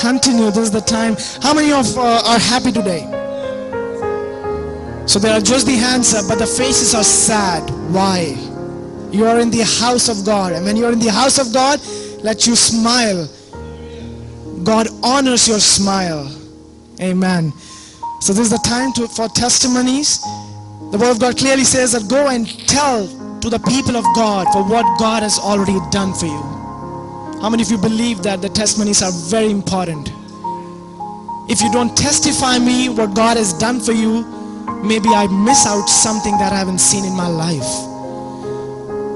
continue. This is the time. How many of are happy today? So there are just the hands up, but the faces are sad. Why? You are in the house of God, and when you are in the house of God, let you smile. God honors your smile. Amen. So this is the time for testimonies. The word of God clearly says that go and tell to the people of God for what God has already done for you. How many of you believe that the testimonies are very important? If you don't testify me what God has done for you, maybe I miss out something that I haven't seen in my life.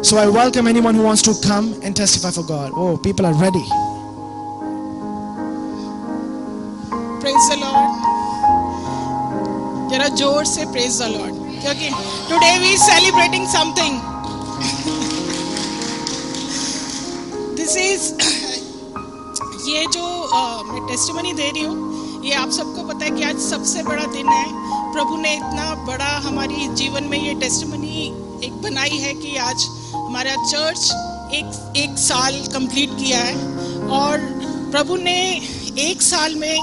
So I welcome anyone who wants to come and testify for God. Oh, people are ready. Praise the Lord. जरा जोर से praise the Lord. क्योंकि today we celebrating something. This is ये जो मैं testimony दे रही हूँ, ये आप सबको पता है कि आज सबसे बड़ा दिन है. प्रभु ने इतना बड़ा हमारी जीवन में ये टेस्टिमनी एक बनाई है कि आज हमारा चर्च एक साल कंप्लीट किया है. और प्रभु ने एक साल में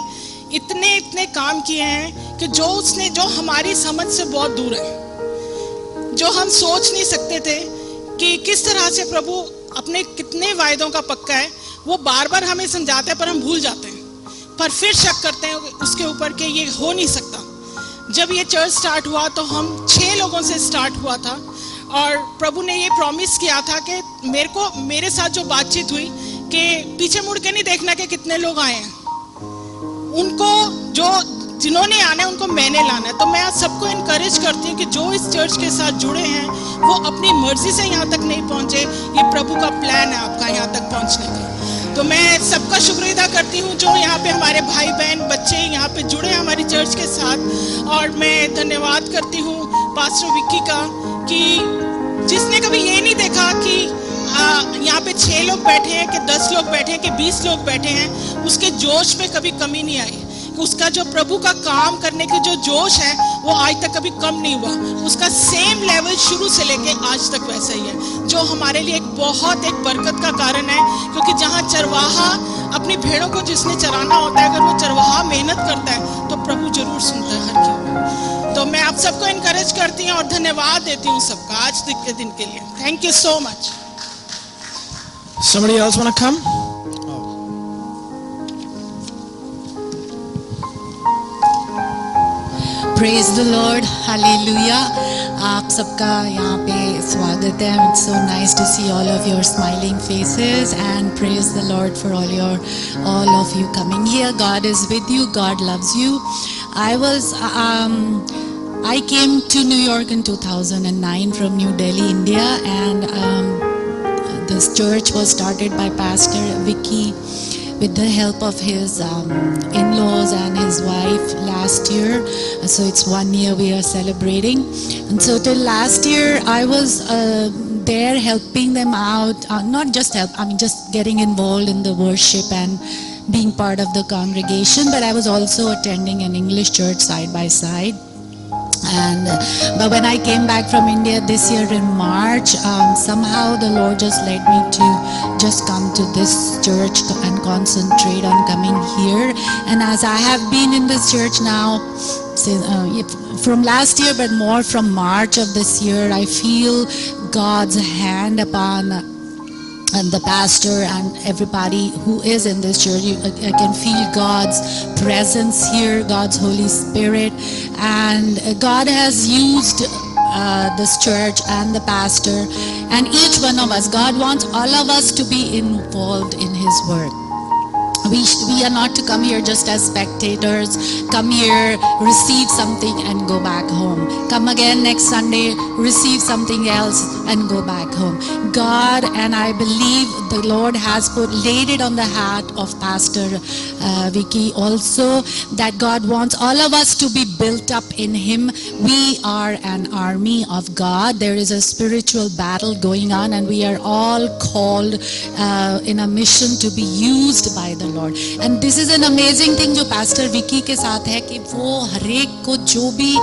इतने काम किए हैं कि जो हमारी समझ से बहुत दूर है, जो हम सोच नहीं सकते थे कि किस तरह से प्रभु अपने कितने वायदों का पक्का है. वो बार बार हमें समझाते हैं पर हम भूल जाते हैं, पर फिर शक करते हैं उसके ऊपर कि ये हो नहीं सकता. जब ये चर्च स्टार्ट हुआ तो हम 6 लोगों से स्टार्ट हुआ था, और प्रभु ने ये प्रॉमिस किया था कि मेरे साथ जो बातचीत हुई कि पीछे मुड़ के नहीं देखना कि कितने लोग आए हैं, उनको जिन्होंने आना है उनको मैंने लाना है. तो मैं आज सबको इनकरेज करती हूँ कि जो इस चर्च के साथ जुड़े हैं वो अपनी मर्जी से यहाँ तक नहीं पहुँचे, ये प्रभु का प्लान है आपका यहाँ तक पहुँचने का. तो मैं सबका शुक्र अदा करती हूँ जो यहाँ पे हमारे भाई बहन बच्चे यहाँ पे जुड़े हैं हमारी चर्च के साथ. और मैं धन्यवाद करती हूँ पास्टर विक्की का कि जिसने कभी ये नहीं देखा कि यहाँ पे 6 लोग बैठे हैं कि 10 लोग बैठे हैं कि 20 लोग बैठे हैं, उसके जोश में कभी कमी नहीं आई. उसका जो प्रभु का काम करने के जो जोश है वो आज तक कभी कम नहीं हुआ. उसका सेम लेवल शुरू से लेके आज तक वैसा ही है, जो हमारे लिए एक बरकत का कारण है. क्योंकि जहाँ चरवाहा अपनी भेड़ों को जिसने चराना होता है, अगर वो चरवाहा मेहनत करता है तो प्रभु जरूर सुनता है हर की. तो मैं आप सबको इनकरेज करती हूँ और धन्यवाद देती हूँ सबका आज के दिन के लिए. Thank you so much. Somebody else want to come? Praise the Lord, Hallelujah. आप सबका यहाँ पे स्वागत है. It's so nice to see all of your smiling faces, and praise the Lord for all of you coming here. God is with you. God loves you. I came to New York in 2009 from New Delhi, India, and this church was started by Pastor Vicky with the help of his in-laws and his wife last year. So it's 1 year we are celebrating. And so till last year I was there helping them out, not just just getting involved in the worship and being part of the congregation, but I was also attending an English church side by side. But when I came back from India this year in March, somehow the Lord just led me to just come to this church and concentrate on coming here. And as I have been in this church now from last year, but more from March of this year, I feel God's hand upon and the pastor and everybody who is in this church. I can feel God's presence here, God's Holy Spirit, and God has used this church and the pastor and each one of us. God wants all of us to be involved in His work. We are not to come here just as spectators, come here, receive something and go back home. Come again next Sunday, receive something else and go back home. God, and I believe the Lord has laid it on the heart of Pastor Vicky also, that God wants all of us to be built up in Him. We are an army of God. There is a spiritual battle going on, and we are all called in a mission to be used by the Lord. And this is an amazing thing जो Pastor Vicky के साथ है कि वो हरेक को जो भी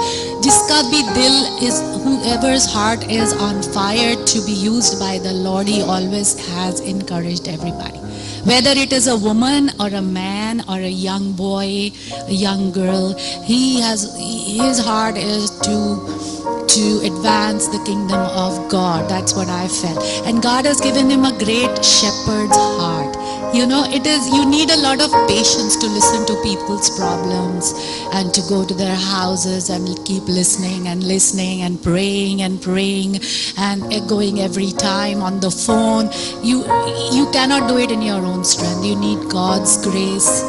जिसका भी दिल is, whoever's heart is on fire to be used by the Lord, he always has encouraged everybody. Whether it is a woman or a man or a young boy, a young girl, his heart is to advance the kingdom of God. That's what I felt. And God has given him a great shepherd's heart. You know, you need a lot of patience to listen to people's problems and to go to their houses and keep listening and praying and going every time on the phone. You cannot do it in your own strength. You need God's grace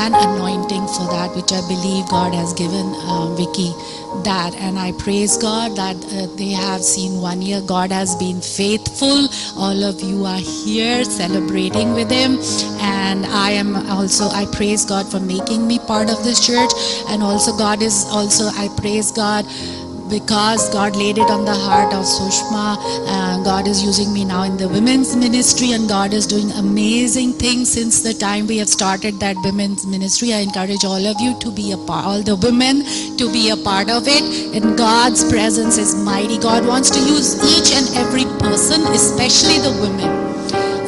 and anointing for that, which I believe God has given Vicky that. And I praise God that they have seen 1 year. God has been faithful. All of you are here celebrating with him, and I praise God for making me part of this church. And also I praise God because God laid it on the heart of Sushma. God is using me now in the women's ministry, and God is doing amazing things since the time we have started that women's ministry. I encourage all of you to be all the women to be a part of it. And God's presence is mighty. God wants to use each and every person, especially the women,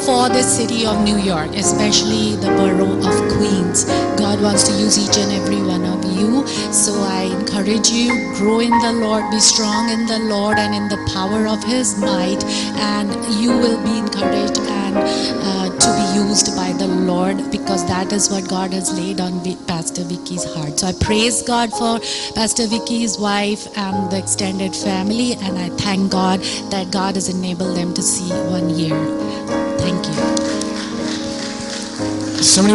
for the city of New York, especially the borough of Queens. God wants to use each and every one of you. So I encourage you, grow in the Lord, be strong in the Lord and in the power of his might, and you will be encouraged and to be used by the Lord, because that is what God has laid on Pastor Vicky's heart. So I praise God for Pastor Vicky's wife and the extended family, and I thank God that God has enabled them to see 1 year. Thank you. Somebody